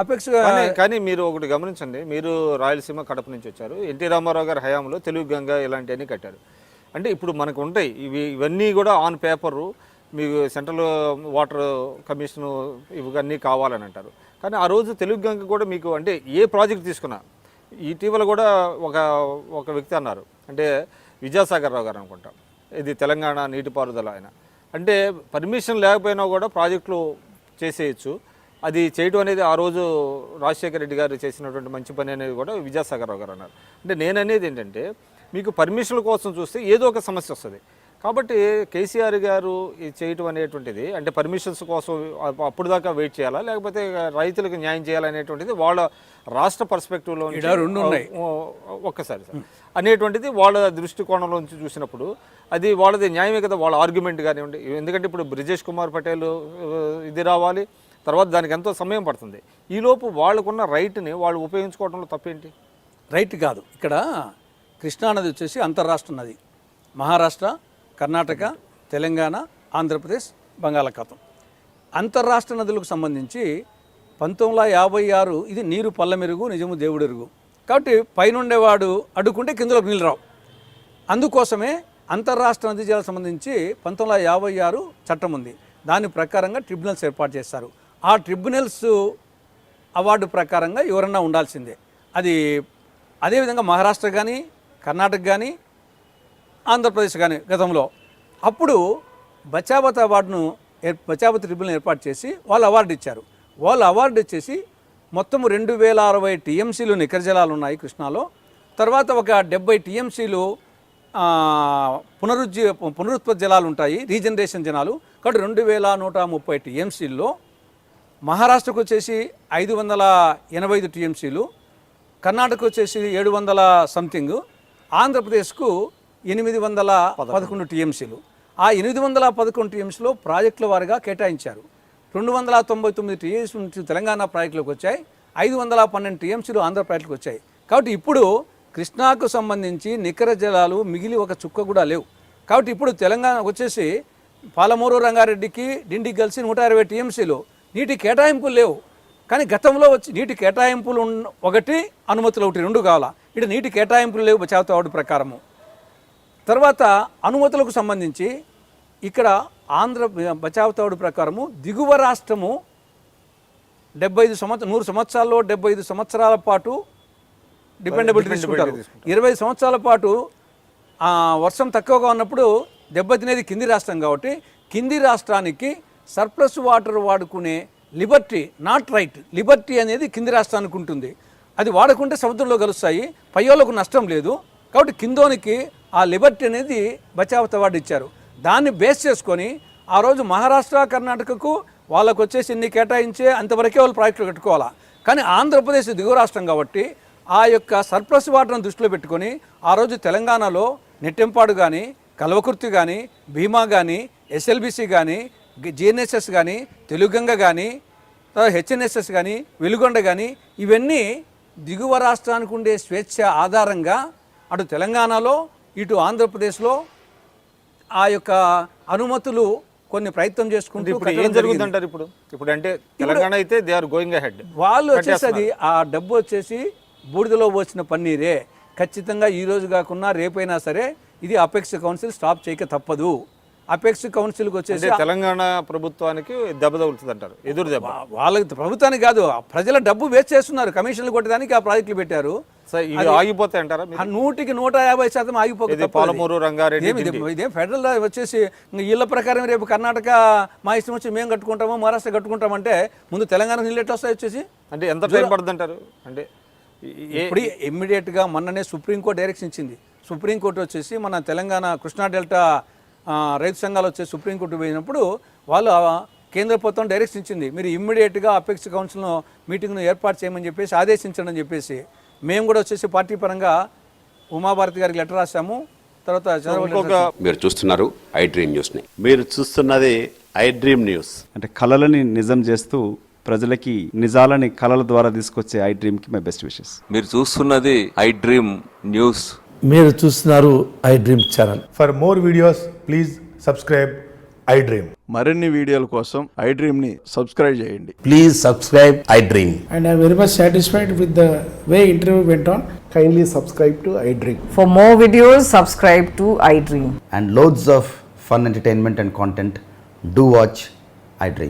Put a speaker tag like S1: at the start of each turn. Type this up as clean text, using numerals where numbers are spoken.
S1: Apex.
S2: కానీ మీరు ఒకటి గమనించండి, మీరు రాయలసీమ కడప నుంచి వచ్చారు. ఎన్టీ రామారావు గారి హయాంలో తెలుగు గంగ ఇలాంటివన్నీ కట్టారు. అంటే ఇప్పుడు మనకు ఉంటాయి ఇవన్నీ కూడా ఆన్ పేపరు, మీకు సెంట్రల్ వాటర్ కమిషన్ ఇవన్నీ కావాలని అంటారు. కానీ ఆ రోజు తెలుగు గంగ కూడా మీకు అంటే ఏ ప్రాజెక్ట్ తీసుకున్నా, ఇటీవల కూడా ఒక వ్యక్తి అన్నారు, అంటే విద్యాసాగర్ రావు గారు అనుకుంటా, ఇది తెలంగాణ నీటిపారుదల ఆయన, అంటే పర్మిషన్ లేకపోయినా కూడా ప్రాజెక్టులు చేసేయచ్చు. అది చేయడం అనేది ఆ రోజు రాజశేఖర రెడ్డి గారు చేసినటువంటి మంచి పని అనేది కూడా విద్యాసాగర్ రావు గారు అన్నారు. అంటే నేను అనేది ఏంటంటే, మీకు పర్మిషన్ల కోసం చూస్తే ఏదో ఒక సమస్య వస్తుంది. కాబట్టి కేసీఆర్ గారు చేయటం అనేటువంటిది అంటే పర్మిషన్స్ కోసం అప్పుడు దాకా వెయిట్ చేయాలా, లేకపోతే రైతులకు న్యాయం చేయాలనేటువంటిది వాళ్ళ రాష్ట్ర పర్స్పెక్టివ్లో ఒక్కసారి అనేటువంటిది వాళ్ళ దృష్టికోణంలోంచి చూసినప్పుడు అది వాళ్ళది న్యాయమే కదా, వాళ్ళ ఆర్గ్యుమెంట్ కానివ్వండి. ఎందుకంటే ఇప్పుడు బ్రిజేష్ కుమార్ పటేల్ ఇది రావాలి, తర్వాత దానికి ఎంతో సమయం పడుతుంది. ఈలోపు వాళ్ళకున్న రైట్ని వాళ్ళు ఉపయోగించుకోవడంలో తప్పేంటి?
S1: రైట్ కాదు. ఇక్కడ కృష్ణానది వచ్చేసి అంతర్రాష్ట్ర నది. మహారాష్ట్ర, కర్ణాటక, తెలంగాణ, ఆంధ్రప్రదేశ్, బంగాళాఖాతం అంతర్రాష్ట్ర నదులకు సంబంధించి 1956 ఇది నీరు పల్ల మెరుగు నిజము దేవుడెరుగు. కాబట్టి పైనుండేవాడు అడ్డుకుంటే కిందలోకి నీళ్ళు రావు. అందుకోసమే అంతర్రాష్ట్ర నదీ జలాలకు సంబంధించి 1956 చట్టం ఉంది. దాని ప్రకారంగా ట్రిబ్యునల్స్ ఏర్పాటు చేస్తారు. ఆ ట్రిబ్యునల్స్ అవార్డు ప్రకారంగా ఎవరన్నా ఉండాల్సిందే. అది అదేవిధంగా మహారాష్ట్ర కానీ, కర్ణాటక కానీ, ఆంధ్రప్రదేశ్ కానీ గతంలో అప్పుడు బచావత్ అవార్డును బచావత్ ట్రిబ్యునల్ ఏర్పాటు చేసి వాళ్ళు అవార్డు ఇచ్చారు. వాళ్ళు అవార్డు ఇచ్చేసి మొత్తం 2060 టీఎంసీలు నికర జలాలు ఉన్నాయి కృష్ణాలో. తర్వాత ఒక 70 టీఎంసీలు పునరుత్పత్తి జలాలు ఉంటాయి, రీజనరేషన్ జలాలు. కాబట్టి 2130 టీఎంసీల్లో మహారాష్ట్రకు వచ్చేసి 585 టీఎంసీలు, కర్ణాటక వచ్చేసి 700 సంథింగ్, ఆంధ్రప్రదేశ్కు 811 టీఎంసీలు. ఆ 811 టీఎంసీలో ప్రాజెక్టుల వారిగా కేటాయించారు. 299 టీఎంసీ తెలంగాణ ప్రాజెక్టులకు వచ్చాయి, 512 టీఎంసీలు ఆంధ్ర ప్రాజెక్టులకు వచ్చాయి. కాబట్టి ఇప్పుడు కృష్ణాకు సంబంధించి నికర జలాలు మిగిలి ఒక చుక్క కూడా లేవు. కాబట్టి ఇప్పుడు తెలంగాణ వచ్చేసి పాలమూరు రంగారెడ్డికి డిండికి కలిసి 120 టీఎంసీలు నీటి కేటాయింపులు లేవు. కానీ గతంలో వచ్చి నీటి కేటాయింపులు ఒకటి, అనుమతులు ఒకటి, రెండు కావాలా. ఇక్కడ నీటి కేటాయింపులు లేవు బచావత్ అవార్డు ప్రకారము. తర్వాత అనుమతులకు సంబంధించి ఇక్కడ బచావత్ అవార్డు ప్రకారము దిగువ రాష్ట్రము 100 సంవత్సరాల్లో 75 సంవత్సరాల పాటు డిపెండబిలిటీ తీసుకుంటారు. 20 సంవత్సరాల పాటు వర్షం తక్కువగా ఉన్నప్పుడు దెబ్బతినేది కింది రాష్ట్రం. కాబట్టి కింది రాష్ట్రానికి సర్ప్లస్ వాటర్ వాడుకునే లిబర్టీ, నాట్ రైట్, లిబర్టీ అనేది కింది రాష్ట్రానికి ఉంటుంది. అది వాడుకుంటే సముద్రంలో కలుస్తాయి, పయ్యోళ్ళకు నష్టం లేదు. కాబట్టి కిందోనికి ఆ లిబర్టీ అనేది బచావత్ అవార్డు ఇచ్చారు. దాన్ని బేస్ చేసుకొని ఆ రోజు మహారాష్ట్ర, కర్ణాటకకు వాళ్ళకు వచ్చేసి ఇన్ని కేటాయించే అంతవరకే వాళ్ళు ప్రాజెక్టులు కట్టుకోవాలా. కానీ ఆంధ్రప్రదేశ్ దిగువ రాష్ట్రం కాబట్టి ఆ యొక్క సర్ప్లస్ వాటర్ను దృష్టిలో పెట్టుకొని ఆ రోజు తెలంగాణలో నెట్టెంపాడు కానీ, కల్వకుర్తి కానీ, భీమా కానీ, ఎస్ఎల్బిసి కానీ, జిఎన్ఎస్ఎస్ కానీ, తెలుగంగ కానీ, హెచ్ఎన్ఎస్ఎస్ కానీ, వెలుగొండ కానీ, ఇవన్నీ దిగువ రాష్ట్రానికి ఉండే స్వేచ్ఛ ఆధారంగా అటు తెలంగాణలో ఇటు ఆంధ్రప్రదేశ్లో ఆ యొక్క అనుమతులు కొన్ని ప్రయత్నం చేసుకుంటూ
S2: ఏం జరుగుతుందంటారు ఇప్పుడు అంటే తెలంగాణ అయితే దే ఆర్ గోయింగ్ అహెడ్.
S1: వాళ్ళు వచ్చేసి అది ఆ డబ్బు వచ్చేసి బూడిదలో పోసిన పన్నీరే. ఖచ్చితంగా ఈ రోజు కాకుండా రేపైనా సరే ఇది అపెక్స్ కౌన్సిల్ స్టాప్ చేయక తప్పదు. అపెక్స్ కౌన్సిల్కి వచ్చేసి
S2: తెలంగాణ ప్రభుత్వానికి దెబ్బ తగులుతుంది అంటారు, ఎదురు దెబ్బ.
S1: వాళ్ళకి ప్రభుత్వానికి కాదు, ప్రజల డబ్బు వేస్ట్ చేస్తున్నారు. కమిషన్లు కొట్టడానికి ఆ ప్రాజెక్టులు పెట్టారు.
S2: ఆగిపోతాయి అంటారా?
S1: 100% ఆగిపోతుంది.
S2: పాలమూరు, రంగారెడ్డి
S1: ఇదేం ఫెడరల్ వచ్చేసి ఇళ్ల ప్రకారం రేపు కర్ణాటక మా ఇష్టం వచ్చి మేము కట్టుకుంటాము, మహారాష్ట్ర కట్టుకుంటామంటే ముందు తెలంగాణ నీళ్ళు ఎట్లా వస్తాయి వచ్చేసి?
S2: అంటే ఎంత టైం పడుతుంది అంటారు? అంటే
S1: ఇప్పుడు ఇమ్మీడియట్గా మొన్ననే సుప్రీంకోర్టు డైరెక్షన్ ఇచ్చింది. సుప్రీంకోర్టు వచ్చేసి మన తెలంగాణ కృష్ణా డెల్టా రైతు సంఘాలు వచ్చేసి సుప్రీంకోర్టు పోయినప్పుడు వాళ్ళు కేంద్ర ప్రభుత్వం డైరెక్షన్ ఇచ్చింది, మీరు ఇమ్మీడియట్గా అపెక్స్ కౌన్సిల్ మీటింగ్ను ఏర్పాటు చేయమని చెప్పేసి ఆదేశించండి అని చెప్పేసి. మేము కూడా వచ్చేసి పార్టీ పరంగా ఉమాభారతి గారికి లెటర్ రాశాము. తర్వాత
S3: మీరు చూస్తున్నారు ఐ డ్రీమ్ న్యూస్ని.
S4: మీరు చూస్తున్నది ఐ డ్రీమ్ న్యూస్.
S5: అంటే కళలని నిజం చేస్తూ ప్రజలకి నిజాలని కళల ద్వారా తీసుకొచ్చే ఐ డ్రీమ్కి మై బెస్ట్ విషెస్.
S6: మీరు చూస్తున్నది ఐ డ్రీమ్ న్యూస్.
S7: మీరు చూస్తున్నారు I dream channel.
S8: For more videos please subscribe
S7: iDream.
S8: మరిన్ని వీడియోల కోసం iDreamని సబ్స్క్రైబ్ చేయండి.
S7: Please subscribe iDream.
S9: And I'm very much satisfied with the way interview went on.
S7: Kindly subscribe to iDream.
S10: For more videos, subscribe to iDream.
S11: And loads of fun entertainment and content. Do watch iDream.